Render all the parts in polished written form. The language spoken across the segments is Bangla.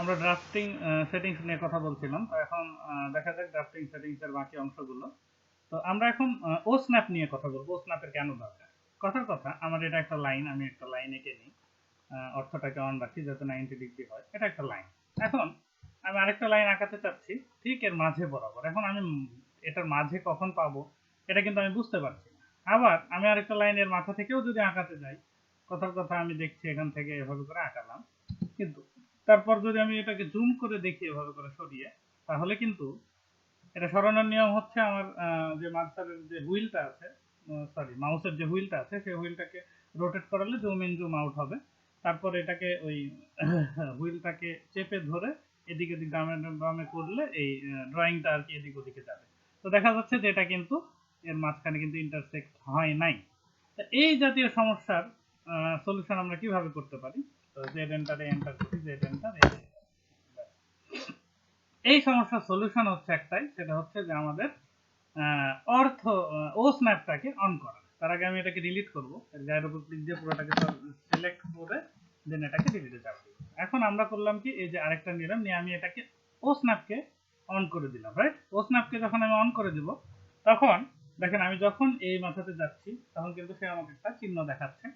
আমরা ড্রাফটিং সেটিংস নিয়ে কথা বলছিলাম। তো এখন দেখা যাক ড্রাফটিং সেটিংস এর বাকি অংশগুলো। তো আমরা এখন ওস্ন্যাপ নিয়ে কথা বলবো। ওস্ন্যাপের কেন দরকার? কথার কথা, আমার এটা একটা লাইন, আমি একটা লাইন এঁকে নিই, অর্থটাকে অন রাখি যাতে 90 ডিগ্রি হয়। এটা একটা লাইন। এখন আমি আরেকটা লাইন আঁকাতে চাচ্ছি ঠিক এর মাঝে বরাবর। এখন আমি এটার মাঝে কখন পাবো এটা কিন্তু আমি বুঝতে পারছি না। আবার আমি আরেকটা লাইনের মাথা থেকেও যদি আঁকাতে যাই, কথার কথা আমি দেখছি এখান থেকে এভাবে করে আঁকালাম, কিন্তু তারপর যদি আমি এটাকে জুম করে দেখি এভাবে করে সরিয়ে, তাহলে কিন্তু এটা সরানোর নিয়ম হচ্ছে আমার যে মার্সারের যে হুইলটা আছে, সরি মাউসের যে হুইলটা আছে সেই হুইলটাকে রোটেট করালে জুম ইন জুম আউট হবে। তারপর এটাকে ওই হুইলটাকে চেপে ধরে এদিক এদিক ডামে বামে করলে এই ড্রয়িংটা আর কি এদিক ওদিকে যাবে। তো দেখা যাচ্ছে যে এটা কিন্তু এর মাঝখানে কিন্তু ইন্টারসেক্ট হয় নাই। তো এই জাতীয় সমস্যার সলিউশন আমরা কিভাবে করতে পারি? তো জেড এন্টারে এন্টার করি, জেড এন্টার। এই সমস্যার সলিউশন হচ্ছে একটাই, সেটা হচ্ছে যে আমাদের অর্থ ও স্ন্যাপটাকে অন করা। তার আগে আমি এটাকে ডিলিট করব, এর গায়ের উপর ক্লিক দিয়ে পুরোটাকে সিলেক্ট করে দেন এটাকে ডিলিটে চাপ দিব। এখন আমরা করলাম কি, এই যে আরেকটা নিলাম, নিয়ে আমি এটাকে ও স্ন্যাপকে অন করে দিলাম, রাইট? ও স্ন্যাপকে যখন আমি অন করে দিব, তখন দেখেন আমি যখন এই মাথাতে যাচ্ছি তখন কিন্তু সে আমাকে একটা চিহ্ন দেখাচ্ছে,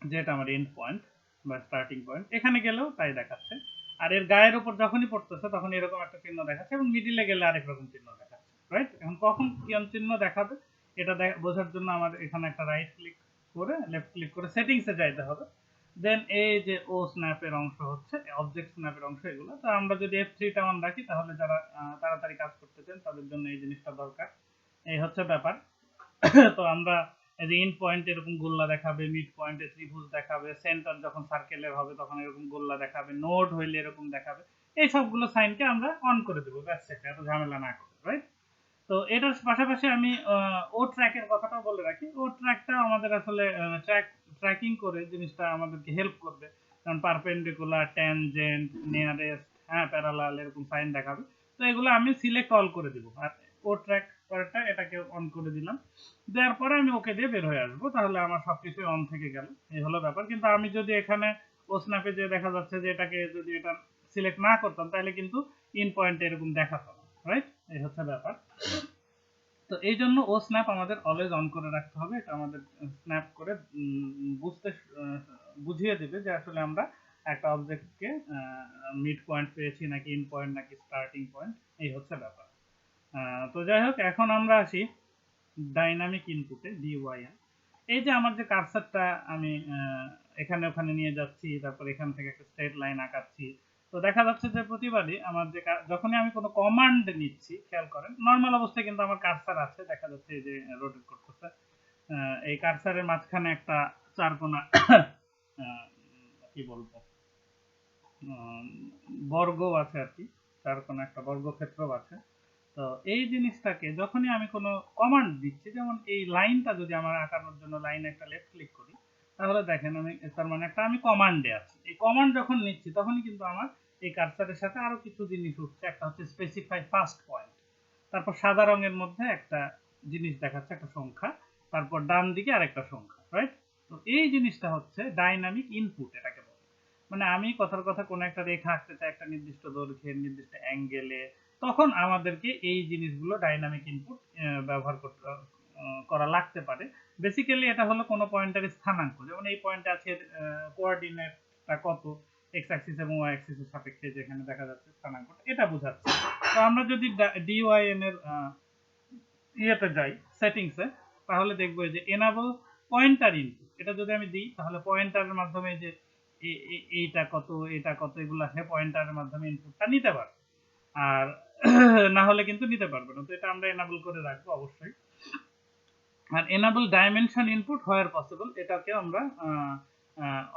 যেটা আমার এন্ড পয়েন্ট বা স্টার্টিং পয়েন্ট। এখানে গেলেও তাই দেখাচ্ছে। আর এর গায়ের উপর যখনই পড়তেছে তখন এরকম একটা চিহ্ন দেখাচ্ছে, এবং মিডিলে গেলে আরেক রকম চিহ্ন দেখাচ্ছে, রাইট? এখন কখন কোন চিহ্ন দেখাবে এটা বোঝার জন্য আমার এখানে একটা রাইট ক্লিক করে লেফট ক্লিক করে সেটিংসে যাইতে হবে। দেন এই যে ও স্ন্যাপের অংশ হচ্ছে অবজেক্ট স্ন্যাপের অংশ এগুলো। তো আমরা যদি F3 টা অন রাখি তাহলে যারা তাড়াতাড়ি কাজ করতে চান তাদের জন্য এই জিনিসটা দরকার। এই হচ্ছে ব্যাপার। তো আমরা এই যে এন্ড পয়েন্ট এরকম গোল্লা দেখাবে, মিড পয়েন্টে ত্রিভুজ দেখাবে, সেন্টার যখন সার্কেলের হবে তখন এরকম গোল্লা দেখাবে, নোড হইলে এরকম দেখাবে। এই সবগুলো সাইনকে আমরা অন করে দেবো, ব্যাস, সেটা এত ঝামেলা না করে, রাইট? তো এটার পাশাপাশি আমি ও ট্র্যাকের কথাটাও বলে রাখি। ও ট্র্যাকটা আমাদের আসলে ট্র্যাকিং করে জিনিসটা আমাদেরকে হেল্প করবে, কারণ পারপেন্ডিকুলার, ট্যানজেন্ট, নিয়ারেস্ট, হ্যাঁ, প্যারালাল এরকম সাইন দেখাবে। তো এগুলো আমি সিলেক্ট অল করে দিব, আর ও ট্র্যাক পরেরটা এটাকে অন করে দিলাম। দেওয়ার পরে আমি ওকে দিয়ে বের হয়ে আসবো, তাহলে আমার সবকিছু অন থেকে গেল। এই হলো ব্যাপার। কিন্তু আমি যদি এখানে ও স্ন্যাপে যে দেখা যাচ্ছে যে এটাকে যদি এটা সিলেক্ট না করতাম তাহলে কিন্তু ইন পয়েন্ট এরকম দেখাতো না, রাইট? এই হচ্ছে ব্যাপার। তো এই জন্য ও স্ন্যাপ আমাদের অলওয়েজ অন করে রাখতে হবে। এটা আমাদের স্ন্যাপ করে বুঝতে বুঝিয়ে দেবে যে আসলে আমরা একটা অবজেক্টকে মিড পয়েন্ট পেয়েছি নাকি ইন পয়েন্ট নাকি স্টার্টিং পয়েন্ট। এই হচ্ছে ব্যাপার। তো যাই হোক, এখন আমরা আসি ডাইনামিক ইনপুটে, ডিওয়াইএন। এই যে আমার যে কার্সারটা আমি এখানে ওখানে নিয়ে যাচ্ছি, তারপর এখান থেকে একটা স্ট্রেট লাইন আঁকাচ্ছি। তো দেখা যাচ্ছে যে প্রতিবারই আমার যে যখনই আমি কোনো কমান্ড নিচ্ছি, খেয়াল করেন নর্মাল অবস্থায় কিন্তু আমার কার্সার আছে, দেখা যাচ্ছে এই যে রোটেট করতেছে। এই কার্সারের মাঝখানে একটা চারকোনা কি বলবো, বর্গ আছে আর কি, চারকোনা একটা বর্গক্ষেত্র আছে। তো এই জিনিসটাকে যখনই আমি কোনো কমান্ড দিচ্ছি, যেমন এই লাইনটা যদি আমার আঁকানোর জন্য লাইনে একটা লেফট ক্লিক করি, তাহলে দেখেন আমি তার মানে একটা আমি কমান্ডে আছি। এই কমান্ড যখন নিচ্ছি তখনই কিন্তু আমার এই কার্সারের সাথে আরো কিছু জিনিস উঠছে। একটা হচ্ছে স্পেসিফাই ফার্স্ট পয়েন্ট, তারপর সাদা রঙের মধ্যে একটা জিনিস দেখাচ্ছে, একটা সংখ্যা, তারপর ডান দিকে আরেকটা সংখ্যা, রাইট? তো এই জিনিসটা হচ্ছে ডাইনামিক ইনপুট এটাকে বলে। মানে আমি কথার কথা কোনো একটা রেখা আঁকতে চাই একটা নির্দিষ্ট দৈর্ঘ্যের নির্দিষ্ট অ্যাঙ্গেলে, তখন আমাদেরকে এই জিনিসগুলো ডাইনামিক ইনপুট ব্যবহার করতে করা লাগতে পারে। বেসিক্যালি এটা হলো কোনো পয়েন্টের স্থানাঙ্ক, যেমন এই পয়েন্টে আছে কোঅর্ডিনেটটা কত, এক্স অ্যাক্সিস এবং ওয়াই অ্যাক্সিসের সাপেক্ষে যেখানে দেখা যাচ্ছে স্থানাঙ্কটা, এটা বোঝাচ্ছে। তো আমরা যদি ডিওয়াইএন এর ইয়েতে যাই, সেটিংসে, তাহলে দেখবো যে এনাবল পয়েন্টার ইনপুট, এটা যদি আমি দিই তাহলে পয়েন্টারের মাধ্যমে যে এইটা কত এটা কত এগুলো সে পয়েন্টারের মাধ্যমে ইনপুটটা নিতে পারবে। আর না হলে কিন্তু নিতে পারবে না। তো এটা আমরা এনাবল করে রাখবো অবশ্যই। আর এনাবল ডাইমেনশন ইনপুট হোয়ার পসিবল, এটাকে আমরা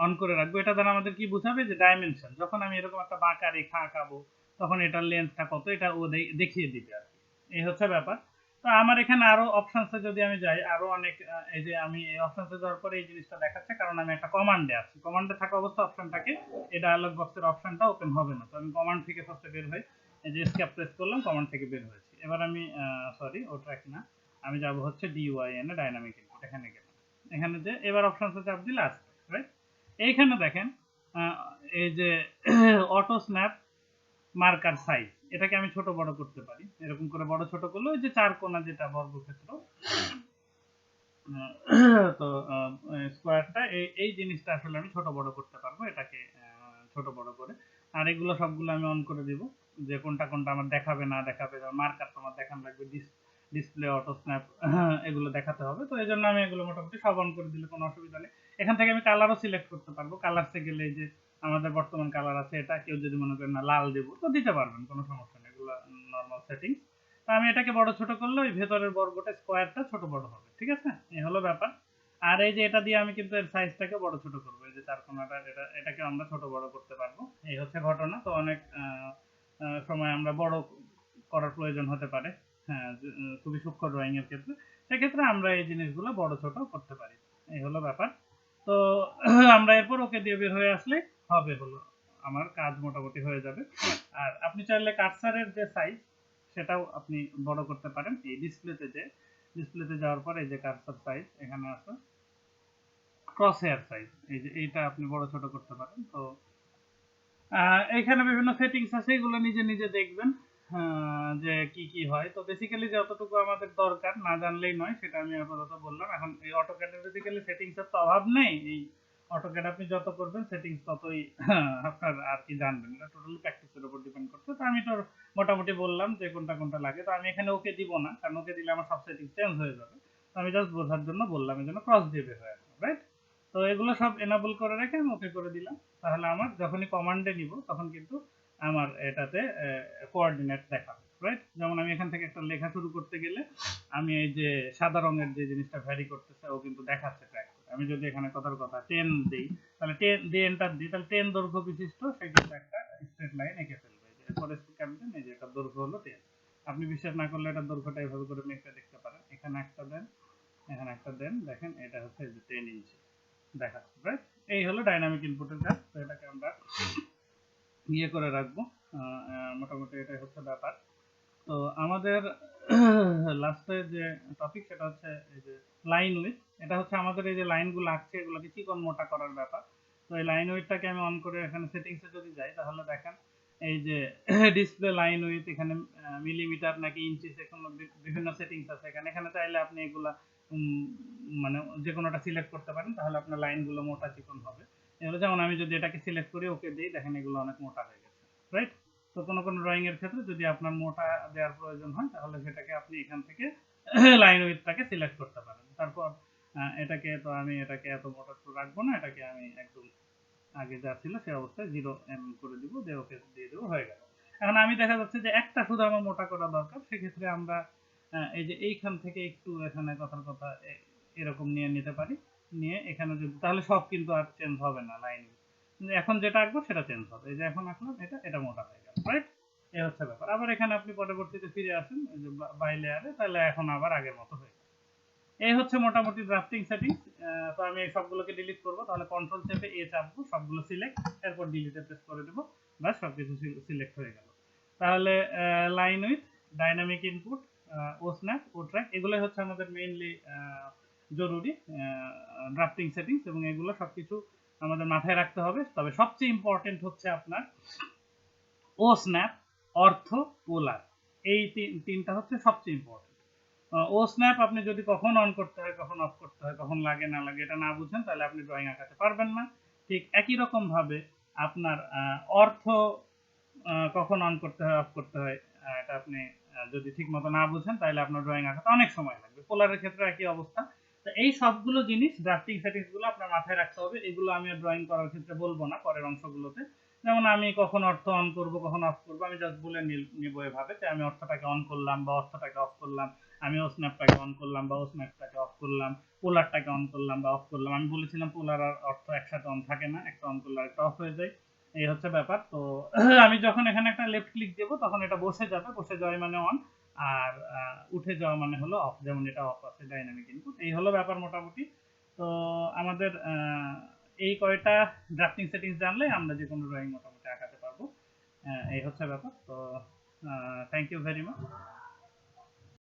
অন করে রাখবো। এটা দ্বারা আমাদের কি বোঝাবে যে ডাইমেনশন, যখন আমি এরকম একটা বাঁকা রেখা আঁকাবো তখন এটার লেন্থটা কত এটা ও দেখিয়ে দিবে আর কি। এই হচ্ছে ব্যাপার। তো আমার এখানে আরো অপশনসে যদি আমি যাই, আরো অনেক এই যে আমি এই অপশনসে যাওয়ার পরে এই জিনিসটা দেখাচ্ছে, কারণ আমি একটা কমান্ডে আছি। কমান্ডে থাকা অবস্থা অপশনটাকে এই ডায়ালগ বক্সের অপশনটা ওপেন হবে না। তো আমি কমান্ড থেকে ফার্স্টে বের হই, এই যে এসকেপ প্রেস করলাম, কমান্ড থেকে বের হয়েছি। এবার আমি সরি, ওট্রাক না, আমি যাব হচ্ছে ডিওয়াইএন এ, ডাইনামিক ইনপুট, এখানে গেলাম। এখানে যে এবার অপশনসে চাপ দিলে আসবে, রাইট? এইখানে দেখেন এই যে অটো স্ন্যাপ মার্কার সাইজ, এটাকে আমি ছোট বড় করতে পারি। এরকম করে বড় ছোট করলে ওই যে চার কোণা যেটা বর্গক্ষেত্র, তো স্কোয়ারটা এই জিনিসটা আসলে আমি ছোট বড় করতে পারবো এটাকে ছোট বড় করে। আর এগুলো সবগুলো আমি অন করে দিব, যে কোনটা কোনটা আমার দেখাবে না দেখাবে, মার্কার তোমার দেখানো লাগবে, ডিসপ্লে, অটো স্ন্যাপ, এগুলো দেখাতে হবে। তো এই জন্য আমি এগুলো মোটামুটি সব অন করে দিলে কোনো অসুবিধা নেই। এখান থেকে আমি কালারও সিলেক্ট করতে পারবো। কালারসে গেলে এই যে আমাদের বর্তমান কালার আছে এটা, কেউ যদি মনে করেন না লাল দেবো তো দিতে পারবেন, কোনো সমস্যা নেই, এগুলো নর্মাল সেটিংস। আমি এটাকে বড় ছোট করলে ওই ভেতরের বর্গটা স্কোয়ারটা ছোট বড় হবে, ঠিক আছে, এই হলো ব্যাপার। আর এই যে এটা দিয়ে আমি কিন্তু এর সাইজটাকে বড় ছোট করবো, এই যে চার কোণাটা এটাকে আমরা ছোট বড় করতে পারবো, এই হচ্ছে ঘটনা। তো অনেক সময় আমরা বড় করার প্রয়োজন হতে পারে, হ্যাঁ, খুবই সূক্ষ্ম ড্রয়িং এর ক্ষেত্রে, সেক্ষেত্রে আমরা এই জিনিসগুলো বড় ছোট করতে পারি, এই হলো ব্যাপার। তো আমরা এরপর ওকে দিয়ে বের হয়ে আসলে হবে হলো আমার কাজ মোটামুটি হয়ে যাবে। আর আপনি চাইলে কার্সারের যে সাইজ সেটাও আপনি বড় করতে পারেন। এই ডিসপ্লেতে যাওয়ার পর এই যে কার্সার সাইজ এখানে আছে, ক্রস হেয়ার সাইজ, এই যে এইটা আপনি বড় ছোট করতে পারেন। তো এখানে বিভিন্ন সেটিংস আছে, এগুলো নিজে নিজে দেখবেন যে কি কি হয়। তো বেসিক্যালি যতটুকু আমাদের দরকার, না জানলেই নয়, সেটা আমি আপাতত বললাম। এখন এই অটোক্যাডের বেসিক্যালি সেটিংস এর তো অভাব নেই, এই অটোক্যাড আপনি যত করবেন সেটিংস ততই আপনার আর কি জানবেন, এটা টোটালি প্র্যাকটিসের উপর ডিপেন্ড করছে। তো আমি তো মোটামুটি বললাম যে কোনটা কোনটা লাগে। তো আমি এখানে ওকে দিব না, কারণ ওকে দিলে আমার সব সেটিংস চেঞ্জ হয়ে যাবে। তো আমি জাস্ট বোঝার জন্য বললাম, এই জন্য ক্রস দিয়ে বের হয়ে আসবে, রাইট। তো এগুলো সব এনাবল করে রেখে আমি ওকে করে দিলাম। তাহলে আমার যখনই কমান্ডে নিব তখন কিন্তু আমার এটাতে কোঅর্ডিনেট দেখাবে, রাইট। যেমন আমি এখান থেকে একটা লেখা শুরু করতে গেলে আমি এই যে সাদা রঙের যে জিনিসটা ভ্যারি করতেছে ও কিন্তু দেখাচ্ছে ট্র্যাক করে। আমি যদি এখানে কথার কথা 10 দিই, তাহলে 10 দিয়ে এন্টার দিই, তাহলে 10 দৈর্ঘ্য বিশিষ্ট সে কিন্তু একটা স্ট্রেট লাইন এঁকে ফেলবে। যে ফরেস্ট ক্যাপ্টেন, এই যে এটা দৈর্ঘ্য হলো 10। আপনি বিশ্বাস না করলে এটা দৈর্ঘ্যটা এইভাবে করে মেপে দেখতে পারেন। এখানে একটা দেন, এখানে একটা দেন, দেখেন এটা হচ্ছে 10 ইঞ্চি দেখাচ্ছে, রাইট। এই হলো ডাইনামিক ইনপুটের কাজ। তো এটাকে আমরা ইয়ে করে রাখবো, মোটামুটি এটাই হচ্ছে ব্যাপার। তো আমাদের লাস্টে যে টপিক সেটা হচ্ছে এই যে লাইন উইথ। এটা হচ্ছে আমাদের এই যে লাইনগুলো আঁকছে এগুলোকে চিকন মোটা করার ব্যাপার। তো এই লাইন উইথটাকে আমি অন করে এখানে সেটিংসে যদি যাই, তাহলে দেখেন এই যে ডিসপ্লে লাইন উইথ, এখানে মিলিমিটার নাকি ইঞ্চি, সেখানে বিভিন্ন সেটিংস আছে। এখানে চাইলে আপনি এগুলা মানে যে কোনোটা সিলেক্ট করতে পারেন, তাহলে আপনার লাইনগুলো মোটা চিকন হবে। এগুলো যেমন আমি যদি এটাকে সিলেক্ট করি ওকে দিই, দেখেন এগুলো অনেক মোটা হয়ে গেছে, রাইট। তো কোনো কোনো ড্রয়িং এর ক্ষেত্রে যদি আপনার মোটা দেওয়ার প্রয়োজন হয়, তাহলে সেটাকে আপনি এখান থেকে লাইন উইথটাকে সিলেক্ট করতে পারেন। তারপর এটাকে তো আমি এটাকে এত মোটা তো রাখবো না, এটাকে আমি একদম আগে যা ছিল সেই অবস্থায় 0 করে দিব, দিয়ে ওকে দিয়ে দেবো, হয়ে গেল। এখন আমি দেখা যাচ্ছে যে একটা শুধু আমার মোটা করা দরকার, সেক্ষেত্রে আমরা এই যে এইখান থেকে একটু এখানে কথার কথা এরকম নিয়ে নিতে পারি, নিয়ে এখানে যদি, তাহলে সব কিন্তু আর চেঞ্জ হবে না লাইন। এখন যেটা আঁকবো সেটা চেঞ্জ হবে। এই যে এখন আঁকলাম এটা মোটা হয়ে গেল, রাইট। এই হচ্ছে ব্যাপার। আবার এখানে আপনি পরবর্তীতে ফিরে আসেন এই যে বাই লেয়ারে, তাহলে এখন আবার আগের মতো হয়ে গেল। এই হচ্ছে মোটামুটি ড্রাফটিং সেটিংস। তো আমি এই সবগুলোকে ডিলিট করব, তাহলে কন্ট্রোল চেপে এ চাপবো, সবগুলো সিলেক্ট, এরপর ডিলিটে প্রেস করে দেবো, ব্যাস সবকিছু সিলেক্ট হয়ে গেল। তাহলে লাইন উইথ, ডাইনামিক ইনপুট, ওস্ন্যাপ, ওট্র্যাক, এগুলোই হচ্ছে আমাদের মেইনলি জরুরি ড্রাফটিং সেটিংস, এবং এগুলো সবকিছু আমাদের মাথায় রাখতে হবে। তবে সবচেয়ে ইম্পর্টেন্ট হচ্ছে আপনার ওস্ন্যাপ, অর্থ, পোলার, এই তিনটা হচ্ছে সবচেয়ে ইম্পর্টেন্ট। ওস্ন্যাপ আপনি যদি কখন অন করতে হয়, কখন অফ করতে হয়, কখন লাগে না লাগে এটা না বুঝেন, তাহলে আপনি ড্রয়িং আঁকাতে পারবেন না। ঠিক একই রকম ভাবে আপনার অর্থ কখন অন করতে হয়, অফ করতে হয়, এটা আপনি যদি ঠিক মতো না বুঝেন, তাহলে আপনার ড্রয়িং আঁকাতে অনেক সময় লাগবে। পোলারের ক্ষেত্রে একই অবস্থা। তো এই সবগুলো জিনিস ড্রাফটিং সেটিংস গুলো আপনার মাথায় রাখতে হবে। এগুলো আমি ড্রয়িং করার ক্ষেত্রে বলবো না, পরের অংশগুলোতে। যেমন আমি কখন অর্থ অন করব, কখন অফ করব, আমি জাস্ট বলে নিব এভাবে যে আমি অর্থটাকে অন করলাম বা অর্থটাকে অফ করলাম, আমি ওস্ন্যাপটাকে অন করলাম বা ওস্ন্যাপটাকে অফ করলাম, পোলারটাকে অন করলাম বা অফ করলাম। আমি বলেছিলাম পোলার আর অর্থ একসাথে অন থাকে না, একটা অন করলে একটা অফ হয়ে যায়, এই হচ্ছে ব্যাপার। তো আমি যখন এখানে একটা লেফট ক্লিক দেবো তখন এটা বসে যাবে, বসে যাওয়া মানে অন, আর উঠে যাওয়া মানে হলো অফ, যেমন এটা অফ আছে ডাইনামিক ইনপুট। এই হলো ব্যাপার মোটামুটি। তো আমাদের এই কয়টা ড্রাফটিং সেটিংস জানলে আমরা যে কোনো ড্রয়িং মোটামুটি আঁকাতে পারবো, এই হচ্ছে ব্যাপার। তো থ্যাংক ইউ ভেরি মাচ।